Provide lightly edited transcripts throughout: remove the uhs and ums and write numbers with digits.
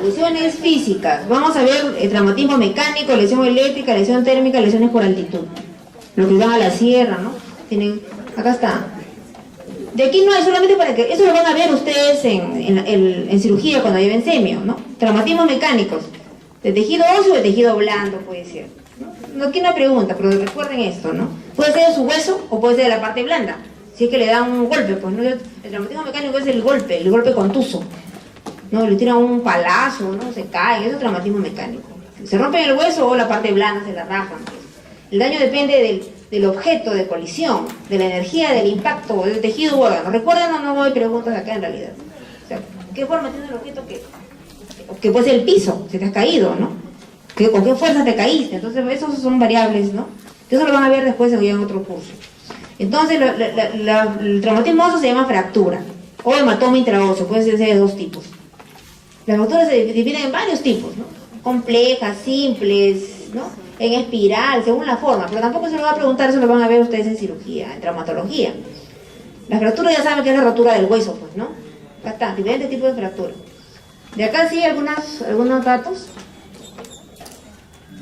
lesiones físicas. Vamos a ver el traumatismo mecánico, lesión eléctrica, lesión térmica, lesiones por altitud. Los que van a la sierra, ¿no? Tienen, acá está. De aquí no hay, solamente para que, eso lo van a ver ustedes en cirugía cuando lleven semio, ¿no? Traumatismos mecánicos, de tejido óseo o de tejido blando puede ser, ¿no? Aquí no hay pregunta, pero recuerden esto, ¿no? Puede ser de su hueso o puede ser de la parte blanda. Si es que le dan un golpe, pues, ¿no? El traumatismo mecánico es el golpe contuso, ¿no? Le tiran un palazo, ¿no? Se cae, eso es traumatismo mecánico. Se rompe el hueso o la parte blanda se la rajan, pues. El daño depende del objeto de colisión, de la energía del impacto, del tejido u órgano. ¿Recuerdan o no hay preguntas acá en realidad? O sea, ¿qué forma tiene el objeto que puede ser el piso, si te has caído, ¿no? ¿Con qué fuerza te caíste? Entonces, esos son variables, ¿no? Eso lo van a ver después en otro curso. Entonces, el traumatismo óseo se llama fractura, o hematoma intraóseo, puede ser de dos tipos. Las fracturas se dividen en varios tipos, ¿no? Complejas, simples, ¿no? En espiral, según la forma, pero tampoco se lo va a preguntar, eso lo van a ver ustedes en cirugía, en traumatología. La fractura ya saben que es la rotura del hueso, pues, ¿no? Acá está, diferentes tipos de fractura. De acá sí algunos datos.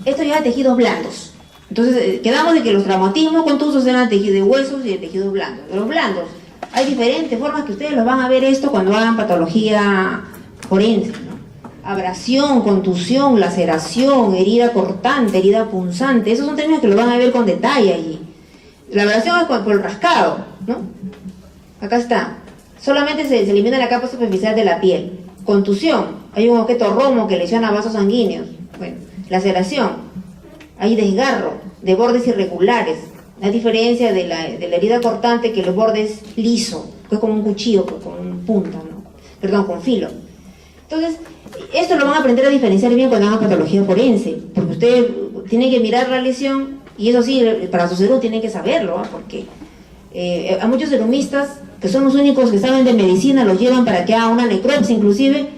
Esto ya es tejidos blandos. Entonces, quedamos de que los traumatismos contusos eran tejidos de huesos y de tejidos blandos. De los blandos, hay diferentes formas que ustedes los van a ver esto cuando hagan patología forense, ¿no? Abrasión, contusión, laceración, herida cortante, herida punzante, esos son términos que lo van a ver con detalle allí. La abrasión es por el rascado, ¿no? Acá está. Solamente se elimina la capa superficial de la piel. Contusión, hay un objeto romo que lesiona vasos sanguíneos. Bueno, laceración, hay desgarro de bordes irregulares. La diferencia de la herida cortante, que los bordes liso, que es como un cuchillo, con punta, ¿no? Perdón, con filo. Entonces, esto lo van a aprender a diferenciar bien cuando hagan patología forense, porque ustedes tienen que mirar la lesión, y eso sí, para su serum tienen que saberlo, ¿eh? Porque a muchos serumistas, que son los únicos que saben de medicina, los llevan para que haga una necropsia inclusive,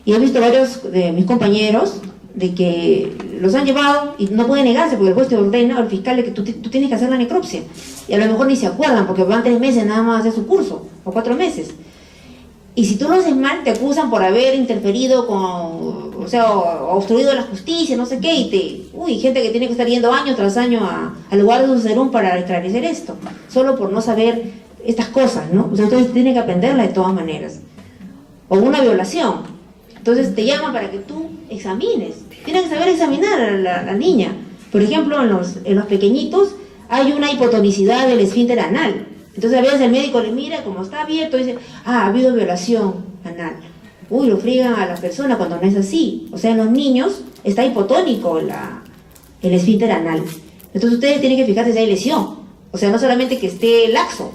y he visto varios de mis compañeros de que los han llevado y no pueden negarse, porque el juez te ordena, o el fiscal, de que tú tienes que hacer la necropsia, y a lo mejor ni se acuerdan, porque van 3 meses nada más a hacer su curso, o 4 meses. Y si tú lo haces mal, te acusan por haber interferido o obstruido la justicia, no sé qué, gente que tiene que estar yendo año tras año al lugar de su serum para esclarecer esto, solo por no saber estas cosas, ¿no? O sea, ustedes tienen que aprenderlas de todas maneras. O una violación. Entonces te llaman para que tú examines. Tienes que saber examinar a la niña. Por ejemplo, en los pequeñitos hay una hipotonicidad del esfínter anal. Entonces a veces el médico le mira, como está abierto, dice, ha habido violación anal. Uy, lo friegan a la persona cuando no es así. O sea, en los niños está hipotónico el esfínter anal. Entonces ustedes tienen que fijarse si hay lesión. O sea, no solamente que esté laxo.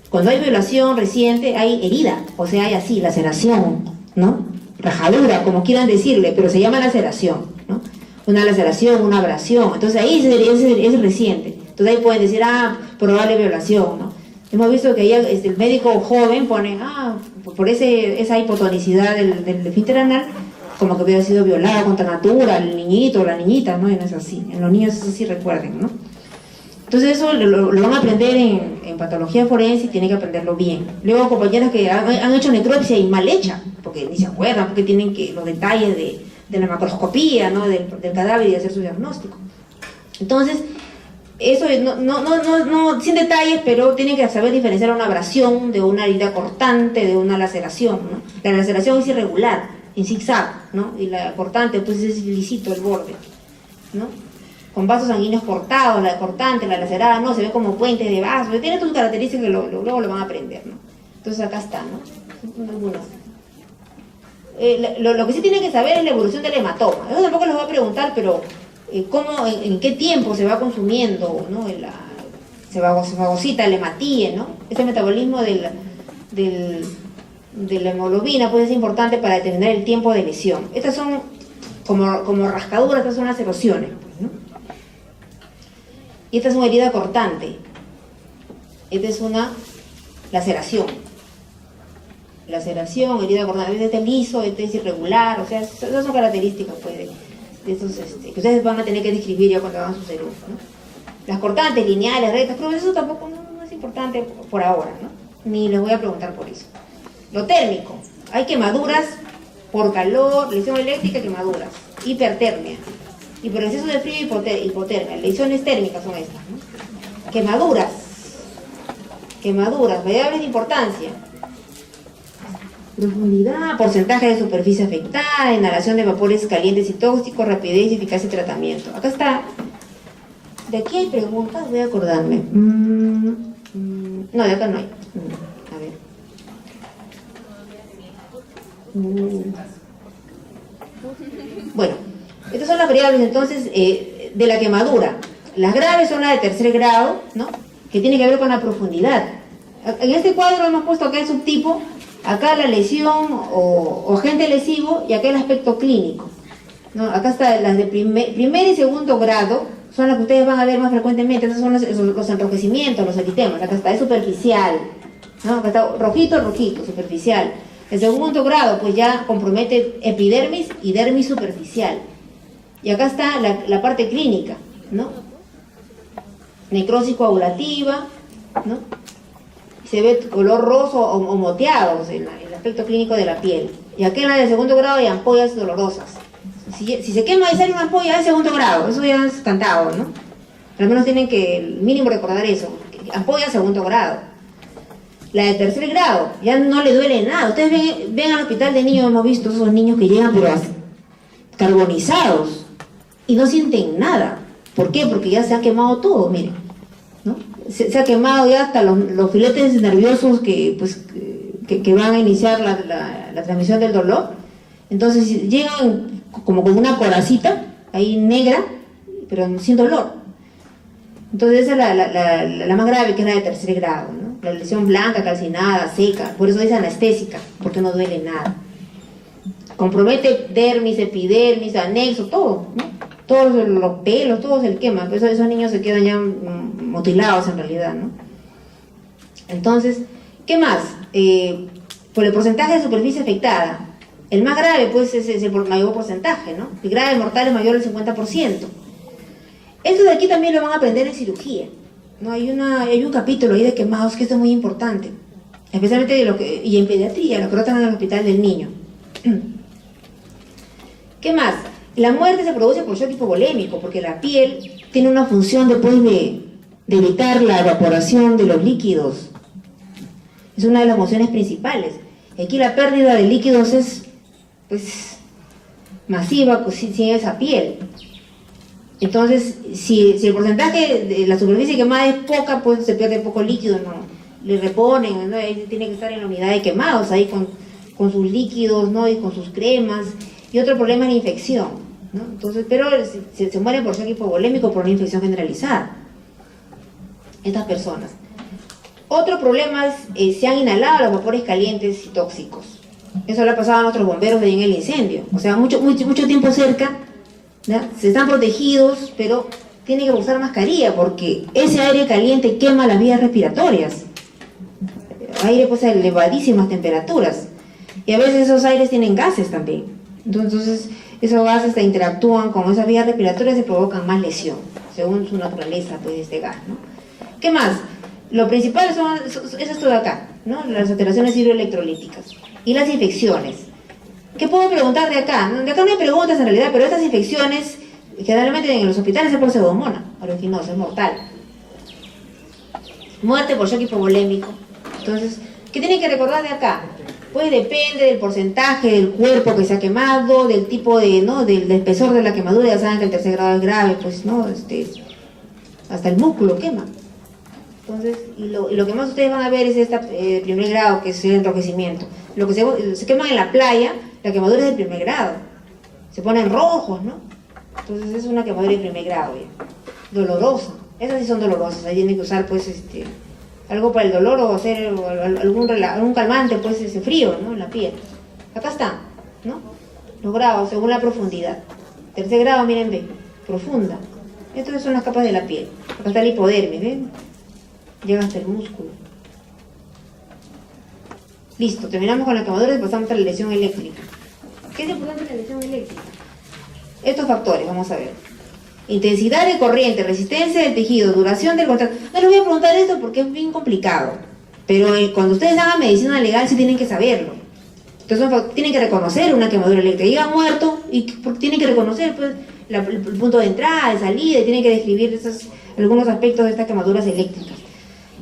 Cuando hay violación reciente, hay herida. O sea, hay así, laceración, ¿no? Rajadura, como quieran decirle, pero se llama laceración, ¿no? Una laceración, una abrasión. Entonces ahí es reciente. Entonces ahí pueden decir, probable violación, ¿no? Hemos visto que ahí el médico joven pone, por esa hipotonicidad del esfínter anal, como que hubiera sido violado contra natura, el niñito o la niñita, ¿no? Y no es así. En los niños eso sí recuerden, ¿no? Entonces eso lo van a aprender en patología forense y tienen que aprenderlo bien. Luego compañeras que han hecho necropsia y mal hecha, porque ni se acuerdan, porque tienen los detalles de la macroscopía, ¿no? del cadáver y de hacer su diagnóstico. Entonces, eso no sin detalles, pero tienen que saber diferenciar una abrasión de una herida cortante, de una laceración, ¿no? La laceración es irregular, en zigzag, ¿no? Y la cortante, pues es lisito el borde, ¿no? Con vasos sanguíneos cortados, la cortante, la lacerada, no, se ve como puentes de vasos, tiene sus características que luego lo van a aprender, ¿no? Entonces acá está, ¿no? Lo que sí tienen que saber es la evolución del hematoma. Eso tampoco les voy a preguntar, pero en qué tiempo se va consumiendo, ¿no? Se fagocita el hematíe, ¿no? Este metabolismo de la hemoglobina pues es importante para determinar el tiempo de lesión. Estas son como rascaduras, estas son las erosiones, pues, ¿no? Y esta es una herida cortante. Esta es una laceración. Laceración, herida cortante. Este es liso, este es irregular, o sea, esas son características pues, de estos, que ustedes van a tener que describir ya cuando hagan su serum, ¿no? Las cortantes, lineales, rectas, pero eso tampoco no es importante por ahora, ¿no? Ni les voy a preguntar por eso. Lo térmico, hay quemaduras por calor, lesión eléctrica, quemaduras, hipertermia. Y por exceso de frío, hipotermia. Lesiones térmicas son estas, ¿no? Quemaduras, variables de importancia. Profundidad, porcentaje de superficie afectada, inhalación de vapores calientes y tóxicos, rapidez y eficacia de tratamiento. Acá está. De aquí hay preguntas, voy a acordarme. No, de acá no hay. A ver. Bueno, estas son las variables entonces de la quemadura. Las graves son las de tercer grado, ¿no? Que tiene que ver con la profundidad. En este cuadro hemos puesto acá el subtipo, acá la lesión o agente lesivo y acá el aspecto clínico, ¿no? Acá está las de primer y segundo grado, son las que ustedes van a ver más frecuentemente. Esos son los enrojecimientos, los eritemas. Acá está, es superficial, ¿no? Acá está rojito, superficial. El segundo grado, pues ya compromete epidermis y dermis superficial. Y acá está la parte clínica, ¿no? Necrosis coagulativa, ¿no? Se ve color roso o moteado en el aspecto clínico de la piel. Y aquí en la de segundo grado hay ampollas dolorosas. Si se quema y sale una ampolla de segundo grado, eso ya es cantado, ¿no? Al menos tienen que el mínimo recordar eso. Ampolla de segundo grado. La de tercer grado, ya no le duele nada. Ustedes ven al hospital de niños, hemos visto esos niños que llegan pero carbonizados y no sienten nada. ¿Por qué? Porque ya se ha quemado todo, miren, ¿no? Se ha quemado ya hasta los filetes nerviosos que van a iniciar la transmisión del dolor. Entonces llegan como con una coracita ahí negra, pero sin dolor. Entonces esa es la más grave, que es la de tercer grado, ¿no? La lesión blanca, calcinada, seca, por eso es anestésica, porque no duele nada. Compromete dermis, epidermis, anexo, todo, ¿no? Todos los pelos, todo se quema, por eso esos niños se quedan ya mutilados en realidad, ¿no? Entonces, ¿qué más? Por el porcentaje de superficie afectada, el más grave pues es el mayor porcentaje, ¿no? El grave mortal es mayor del 50%. Esto de aquí también lo van a aprender en cirugía, ¿no? Hay un capítulo ahí de quemados que esto es muy importante, especialmente y en pediatría, lo que tratan en el hospital del niño. ¿Qué más? La muerte se produce por shock hipovolémico, porque la piel tiene una función después de evitar la evaporación de los líquidos. Es una de las funciones principales. Aquí la pérdida de líquidos es, pues, masiva sin esa piel. Entonces, si el porcentaje de la superficie quemada es poca, pues se pierde poco líquido, ¿no? Le reponen, ¿no? Ahí tiene que estar en la unidad de quemados, ahí con sus líquidos, ¿no? Y con sus cremas. Y otro problema es la infección, ¿no? Entonces, pero se mueren por shock hipovolémico, por una infección generalizada. Estas personas. Otro problema es se han inhalado los vapores calientes y tóxicos. Eso le ha pasado a nuestros bomberos ahí en el incendio. O sea, mucho tiempo cerca, ¿ya? Se están protegidos, pero tienen que usar mascarilla porque ese aire caliente quema las vías respiratorias. Aire pues a elevadísimas temperaturas. Y a veces esos aires tienen gases también. Entonces, esos gases interactúan con esas vías respiratorias y provocan más lesión, según su naturaleza, pues, de este gas, ¿no? ¿Qué más? Lo principal es esto de acá, ¿no? Las alteraciones hidroelectrolíticas y las infecciones. ¿Qué puedo preguntar de acá? De acá no hay preguntas en realidad, pero estas infecciones, generalmente en los hospitales es por pseudomonas aeruginosa, es mortal. Muerte por shock hipovolémico. Entonces, ¿qué tienen que recordar de acá? Pues depende del porcentaje del cuerpo que se ha quemado, del tipo del espesor de la quemadura. Ya saben que el tercer grado es grave, pues, ¿no? Hasta el músculo quema. Entonces, y lo que más ustedes van a ver es primer grado, que es el enrojecimiento. Lo que se queman en la playa, la quemadura es de primer grado. Se ponen rojos, ¿no? Entonces es una quemadura de primer grado, ya. Dolorosa. Esas sí son dolorosas. Ahí tienen que usar, pues, algo para el dolor o hacer algún calmante, pues, ese frío, ¿no? En la piel. Acá están, ¿no? Los grados según la profundidad. Tercer grado, miren, ven, profunda. Estas son las capas de la piel. Acá está el hipodermis, ¿ven? Llega hasta el músculo. Listo, terminamos con la quemadura y pasamos a la lesión eléctrica. ¿Qué es importante la lesión eléctrica? Estos factores, vamos a ver. Intensidad de corriente, resistencia del tejido, duración del contacto. No les voy a preguntar esto porque es bien complicado. Pero cuando ustedes hagan medicina legal sí tienen que saberlo. Entonces tienen que reconocer una quemadura eléctrica. Llega muerto y tienen que reconocer pues, el punto de entrada, de salida, y tienen que describir algunos aspectos de estas quemaduras eléctricas.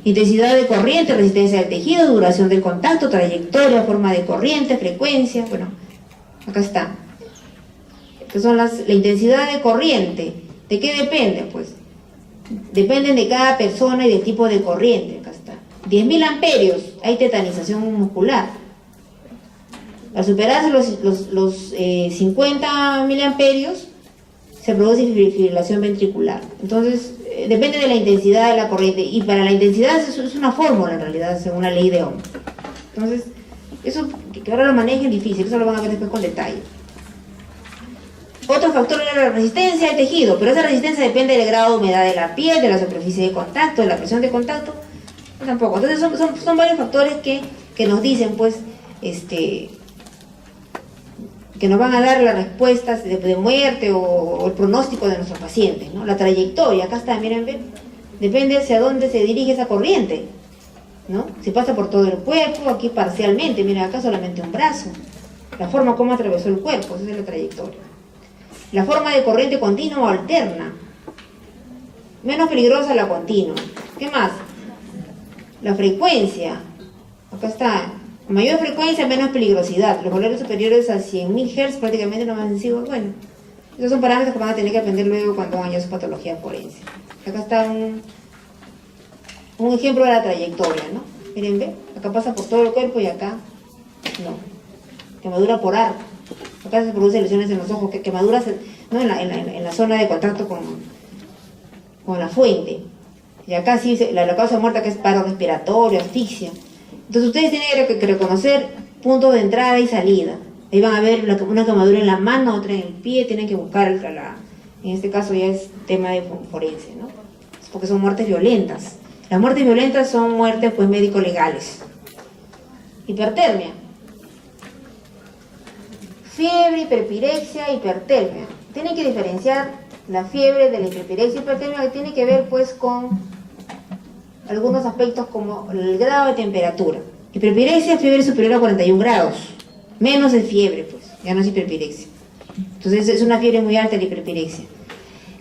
Intensidad de corriente, resistencia del tejido, duración del contacto, trayectoria, forma de corriente, frecuencia. Bueno, acá está. Estas son la intensidad de corriente. ¿De qué depende? Pues dependen de cada persona y del tipo de corriente. Acá está. 10.000 amperios, hay tetanización muscular. Al superarse los 50 miliamperios, se produce fibrilación ventricular. Entonces, depende de la intensidad de la corriente. Y para la intensidad es una fórmula, en realidad, según la ley de Ohm. Entonces, eso que ahora lo manejen es difícil, eso lo van a ver después con detalle. Otro factor es la resistencia del tejido, pero esa resistencia depende del grado de humedad de la piel, de la superficie de contacto, de la presión de contacto. Tampoco. Entonces, son varios factores que nos dicen, pues, que nos van a dar las respuestas de muerte o el pronóstico de nuestros pacientes, ¿no? La trayectoria, acá está, miren, ¿ven? Depende hacia dónde se dirige esa corriente, ¿no? Si pasa por todo el cuerpo, aquí parcialmente, miren, acá solamente un brazo. La forma como atravesó el cuerpo, esa es la trayectoria. La forma de corriente continua o alterna. Menos peligrosa la continua. ¿Qué más? La frecuencia, acá está. Mayor frecuencia, menos peligrosidad. Los valores superiores a 100.000 Hz prácticamente no más sensibles. Bueno, esos son parámetros que van a tener que aprender luego cuando hagan ya su patología forense. Acá está un ejemplo de la trayectoria, ¿no? Miren, ¿ve? Acá pasa por todo el cuerpo y acá no. Quemadura por arco. Acá se producen lesiones en los ojos, quemaduras ¿no? en la zona de contacto con la fuente. Y acá sí la causa de muerte que es paro respiratorio, asfixia. Entonces ustedes tienen que reconocer puntos de entrada y salida. Ahí van a ver una quemadura en la mano, otra en el pie, tienen que buscar, en este caso ya es tema de forense, ¿no? Porque son muertes violentas. Las muertes violentas son muertes pues médico-legales. Hipertermia. Fiebre, hiperpirexia, hipertermia. Tienen que diferenciar la fiebre de la hiperpirexia y hipertermia, que tiene que ver pues con algunos aspectos como el grado de temperatura. Hiperpirexia, fiebre superior a 41 grados. Menos de fiebre, pues, ya no es hiperpirexia. Entonces es una fiebre muy alta la hiperpirexia.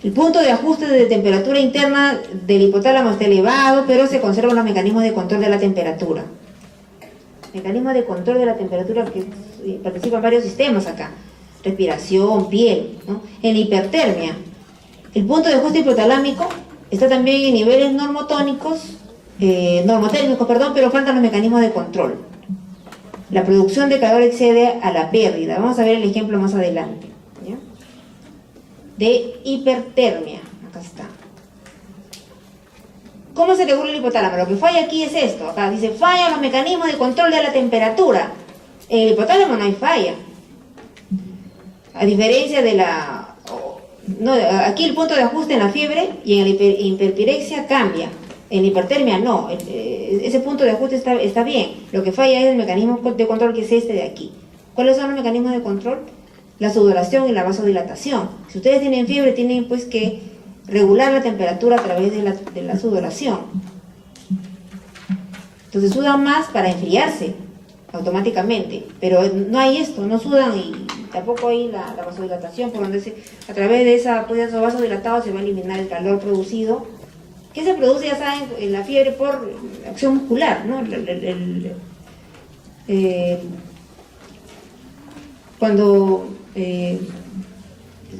El punto de ajuste de temperatura interna del hipotálamo está elevado, pero se conservan los mecanismos de control de la temperatura. Mecanismos de control de la temperatura que participan varios sistemas acá. Respiración, piel, ¿no? En la hipertermia, el punto de ajuste hipotalámico está también en niveles normotérmicos, pero faltan los mecanismos de control. La producción de calor excede a la pérdida. Vamos a ver el ejemplo más adelante, ¿ya? De hipertermia. Acá está. ¿Cómo se regula el hipotálamo? Lo que falla aquí es esto. Acá dice, fallan los mecanismos de control de la temperatura. En el hipotálamo no hay falla. A diferencia de aquí el punto de ajuste en la fiebre y en la hiperpirexia cambia. En la hipertermia no. Ese punto de ajuste está bien. Lo que falla es el mecanismo de control, que es este de aquí. ¿Cuáles son los mecanismos de control? La sudoración y la vasodilatación. Si ustedes tienen fiebre, tienen pues que regular la temperatura a través de la sudoración. Entonces sudan más para enfriarse automáticamente, pero no hay esto, no sudan y tampoco hay la vasodilatación, por donde a través de esos vasos dilatados se va a eliminar el calor producido, que se produce, ya saben, en la fiebre por acción muscular, ¿no? Cuando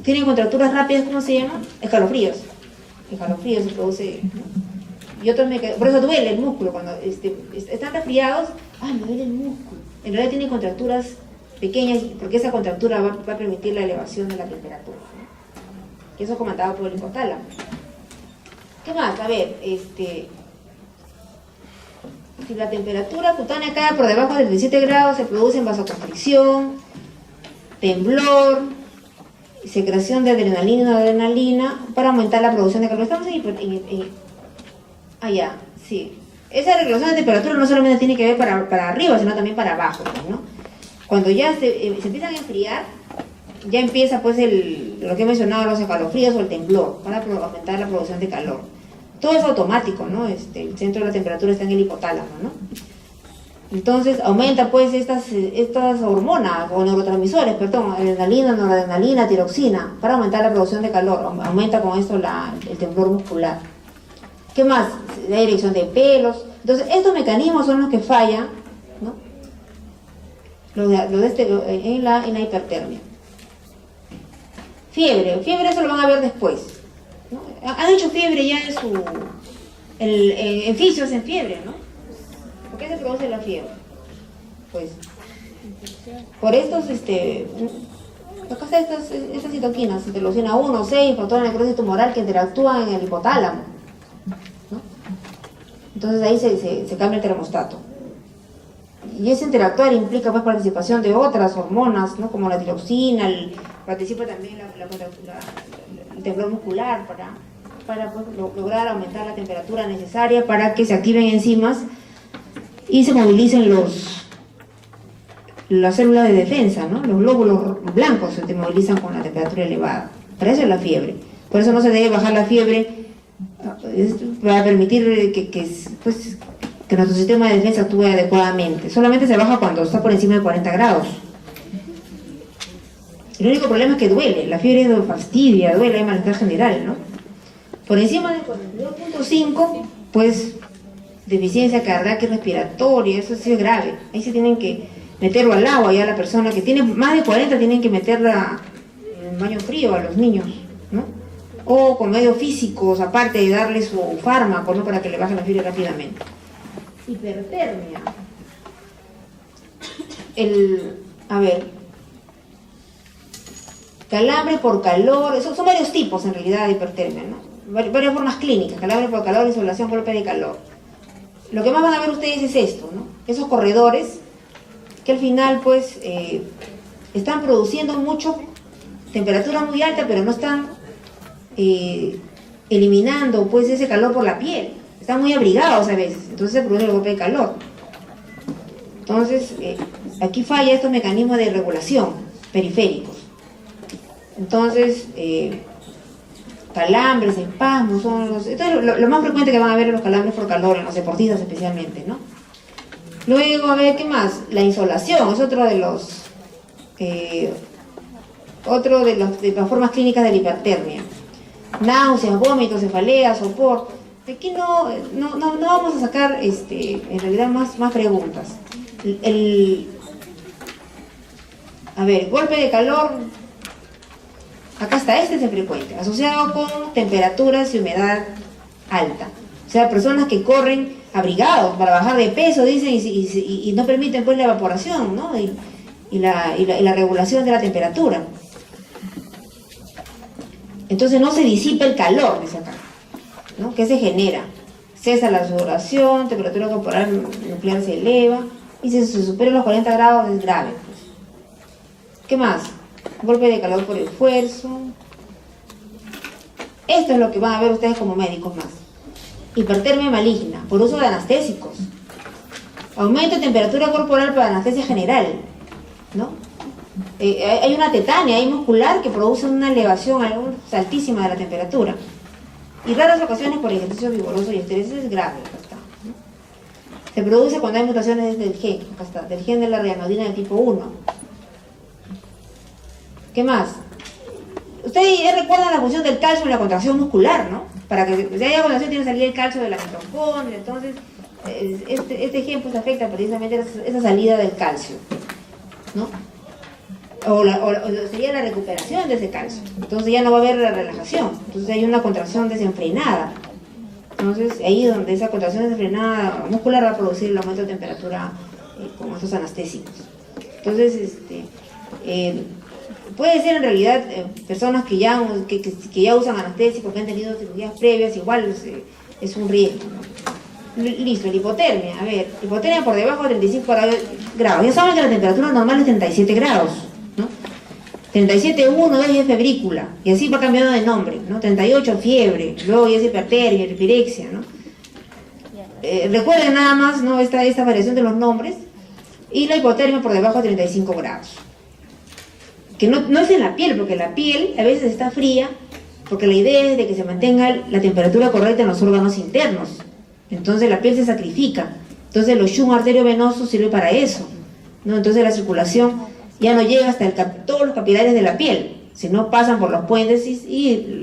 tienen contracturas rápidas, ¿cómo se llama? Escalofríos se produce, ¿no? Y otros por eso duele el músculo, cuando están resfriados, ¡ay, me duele el músculo! En realidad tienen contracturas pequeñas, porque esa contractura va a permitir la elevación de la temperatura, ¿no? Que eso es comandado por el hipotálamo. ¿Qué más? A ver, si la temperatura cutánea cae por debajo de 17 grados, se produce vasoconstricción, temblor, secreción de adrenalina y noradrenalina para aumentar la producción de calor. Estamos allá, sí. Esa regulación de temperatura no solamente tiene que ver para arriba, sino también para abajo, ¿no? Cuando ya se empiezan a enfriar, ya empieza pues lo que he mencionado, los escalofríos o el temblor, para aumentar la producción de calor. Todo es automático, ¿no? El centro de la temperatura está en el hipotálamo, ¿no? Entonces aumenta pues estas hormonas o neurotransmisores, perdón, adrenalina, noradrenalina, tiroxina, para aumentar la producción de calor. Aumenta con esto el temblor muscular. ¿Qué más? La erección de pelos. Entonces estos mecanismos son los que fallan, ¿no? En la hipertermia. Fiebre eso lo van a ver después, ¿no? Han hecho fiebre ya en fisios en fiebre, ¿no? ¿Por qué se produce la fiebre? Pues por estos, acá está estas citoquinas, interleucina 1, 6, factor de necrosis tumoral, que interactúan en el hipotálamo, ¿no? Entonces ahí se cambia el termostato. Y ese interactuar implica pues participación de otras hormonas, ¿no? Como la tiroxina, participa también el temblor muscular para pues, lograr aumentar la temperatura necesaria para que se activen enzimas y se movilicen las células de defensa, ¿no? Los glóbulos blancos se movilizan con la temperatura elevada. Para eso es la fiebre. Por eso no se debe bajar la fiebre para permitir que nuestro sistema de defensa actúe adecuadamente. Solamente se baja cuando está por encima de 40 grados. El único problema es que duele. La fiebre fastidia, duele, hay malestar general, ¿no? Por encima de 42.5, pues deficiencia cardíaca y respiratoria, eso sí es grave. Ahí se tienen que meterlo al agua, ya la persona que tiene más de 40 tienen que meterla en baño frío a los niños, ¿no? O con medios físicos, aparte de darle su fármaco, ¿no? Para que le baje la fiebre rápidamente. Hipertermia. Calambre por calor, son varios tipos en realidad de hipertermia, ¿no? Varias formas clínicas, calambre por calor, insolación, golpe de calor. Lo que más van a ver ustedes es esto, ¿no? Esos corredores que al final pues están produciendo mucho, temperatura muy alta, pero no están eliminando pues ese calor por la piel. Están muy abrigados a veces, entonces se produce el golpe de calor. Entonces, aquí falla estos mecanismos de regulación periféricos. Entonces, calambres, espasmos, entonces lo más frecuente que van a ver es los calambres por calor, en los deportistas especialmente, ¿no? Luego, a ver, ¿qué más? La insolación es otro de las formas clínicas de la hipertermia. Náuseas, vómitos, cefaleas, sopor. Aquí no vamos a sacar en realidad más preguntas. A ver, golpe de calor, acá está, este es el frecuente, asociado con temperaturas y humedad alta. O sea, personas que corren abrigados para bajar de peso, dicen, y no permiten pues la evaporación, ¿no? Y la regulación de la temperatura. Entonces no se disipa el calor, dice acá, ¿no? ¿Qué se genera? Cesa la sudoración, temperatura corporal nuclear se eleva, y si se supera los 40 grados es grave, pues. ¿Qué más? Golpe de calor por esfuerzo. Esto es lo que van a ver ustedes como médicos más. Hipertermia maligna, por uso de anestésicos. Aumento de temperatura corporal para anestesia general, ¿no? Hay una tetania ahí muscular que produce una elevación altísima de la temperatura. Y raras ocasiones por ejercicio vigoroso y estrés, es grave, acá está, ¿no? Se produce cuando hay mutaciones del gen, acá está, del gen de la reanodina de tipo 1. ¿Qué más? Ustedes recuerdan la función del calcio en la contracción muscular, ¿no? Para que si haya contracción tiene que salir el calcio de la mitocondria. Entonces, este gen pues afecta precisamente esa salida del calcio, ¿no? O sería la recuperación de ese calcio. Entonces ya no va a haber la relajación. Entonces hay una contracción desenfrenada. Entonces ahí donde esa contracción desenfrenada muscular va a producir el aumento de temperatura con estos anestésicos. Entonces, puede ser en realidad personas que ya usan anestésicos, que han tenido cirugías previas, igual es un riesgo, ¿no? Listo, la hipotermia. A ver, hipotermia por debajo de 35 grados. Ya saben que la temperatura normal es 37 grados, ¿no? 37.1, 2 es febrícula, y así va cambiando de nombre, ¿no? 38 fiebre, luego ya es hipertermia, hirpirexia, ¿no? Recuerden nada más, ¿no? Esta variación de los nombres. Y la hipotermia por debajo de 35 grados. Que no es en la piel, porque la piel a veces está fría, porque la idea es de que se mantenga la temperatura correcta en los órganos internos. Entonces la piel se sacrifica Entonces los shunt arteriovenosos sirve para eso, ¿no? Entonces la circulación ya no llega hasta todos los capilares de la piel, sino pasan por los puentes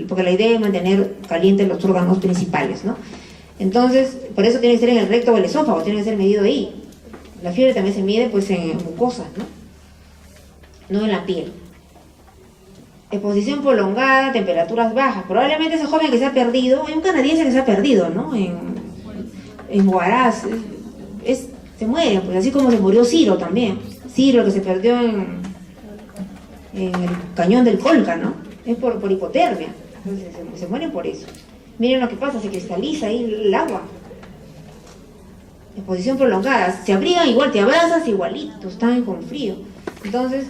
porque la idea es mantener calientes los órganos principales, ¿no? Entonces, por eso tiene que ser en el recto o el esófago, tiene que ser medido ahí. La fiebre también se mide pues en mucosas, ¿no? No en la piel. Exposición prolongada, temperaturas bajas. Probablemente ese joven que se ha perdido, hay un canadiense que se ha perdido, ¿no? En Huaraz, se muere, pues así como se murió Ciro también. Ciro, que se perdió en el cañón del Colca, ¿no? Es por hipotermia. Entonces se mueren por eso. Miren lo que pasa, se cristaliza ahí el agua. Exposición prolongada, se abrigan igual, te abrazas igualito, están con frío. Entonces,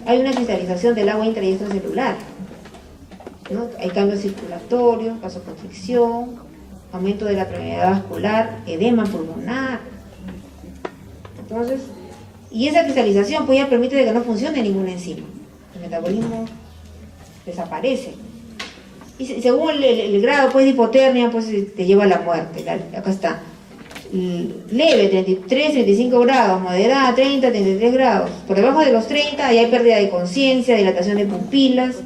hay una cristalización del agua intra y extracelular, ¿no? Hay cambios circulatorios, vasoconstricción, aumento de la permeabilidad vascular, edema pulmonar. Entonces, y esa cristalización pues ya permite de que no funcione ninguna enzima. El metabolismo desaparece. Y según el grado pues, de hipotermia, pues te lleva a la muerte. Acá está. Leve, 33, 35 grados, moderada, 30, 33 grados. Por debajo de los 30 ya hay pérdida de conciencia, dilatación de pupilas,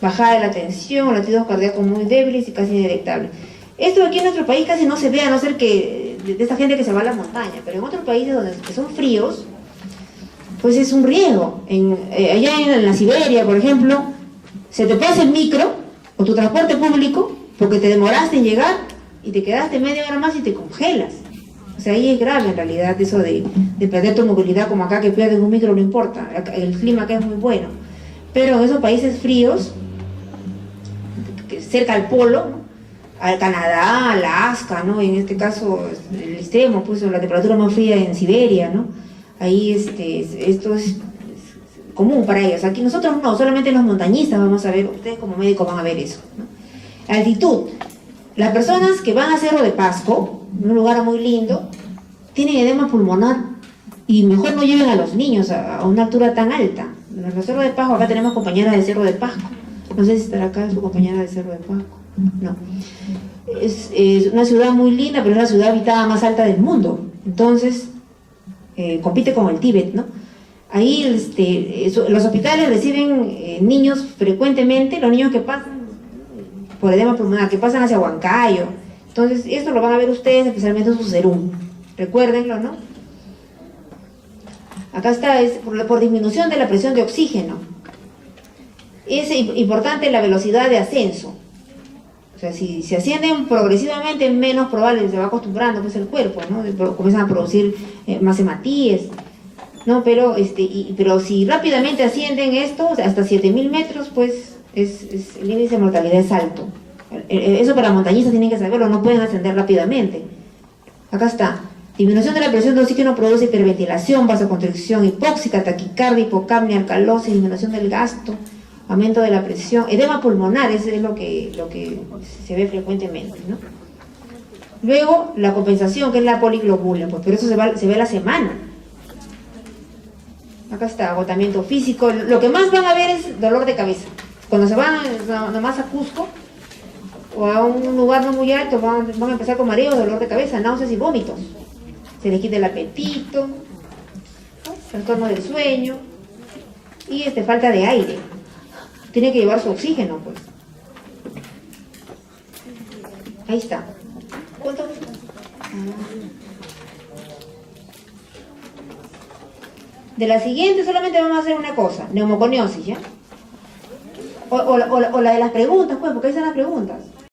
bajada de la tensión, latidos cardíacos muy débiles y casi indetectables. Esto aquí en nuestro país casi no se ve, a no ser que de esta gente que se va a la montaña, pero en otros países que son fríos, pues es un riesgo. Allá en la Siberia, por ejemplo, se te pasa el micro o tu transporte público porque te demoraste en llegar y te quedaste media hora más y te congelas. O sea, ahí es grave en realidad eso de perder tu movilidad, como acá que pierdes un micro, no importa, el clima acá es muy bueno. Pero en esos países fríos, cerca al polo, ¿no? Al Canadá, Alaska, ¿no? En este caso, el extremo, pues la temperatura más fría en Siberia, ¿no? Ahí esto es común para ellos. Aquí nosotros no, solamente los montañistas vamos a ver, ustedes como médicos van a ver eso, ¿no? Altitud. Las personas que van a Cerro de Pasco, un lugar muy lindo, tienen edema pulmonar y mejor no lleven a los niños a una altura tan alta. En el Cerro de Pasco, acá tenemos compañera de Cerro de Pasco. No sé si estará acá su compañera de Cerro de Pasco. No. Es una ciudad muy linda, pero es la ciudad habitada más alta del mundo. Entonces, compite con el Tíbet, ¿no? Ahí los hospitales reciben niños frecuentemente, los niños que pasan por edema pulmonar, que pasan hacia Huancayo. Entonces, esto lo van a ver ustedes, especialmente en su serum. Recuérdenlo, ¿no? Acá está, es por disminución de la presión de oxígeno. Es importante la velocidad de ascenso. O sea, si se ascienden progresivamente, menos probable se va acostumbrando pues, el cuerpo, ¿no? Comienzan a producir más hematíes, ¿no? Pero si rápidamente ascienden esto, o sea, hasta 7000 metros, pues el índice de mortalidad es alto. Eso para montañistas tienen que saberlo, no pueden ascender rápidamente. Acá está. Disminución de la presión de oxígeno produce hiperventilación, vasoconstricción hipóxica, taquicardia, hipocapnia, alcalosis, disminución del gasto, aumento de la presión, edema pulmonar, eso es lo que se ve frecuentemente, ¿no? Luego, la compensación, que es la poliglobulia, pues, pero eso se ve a la semana. Acá está, agotamiento físico. Lo que más van a ver es dolor de cabeza. Cuando se van nomás a Cusco, o a un lugar no muy alto, van a empezar con mareos, dolor de cabeza, náuseas y vómitos. Se les quita el apetito, ¿no? Trastorno del sueño y falta de aire. Tiene que llevar su oxígeno, pues. Ahí está. ¿Cuánto? De la siguiente solamente vamos a hacer una cosa, neumoconiosis, ¿ya? O la de las preguntas, pues, porque ahí están las preguntas.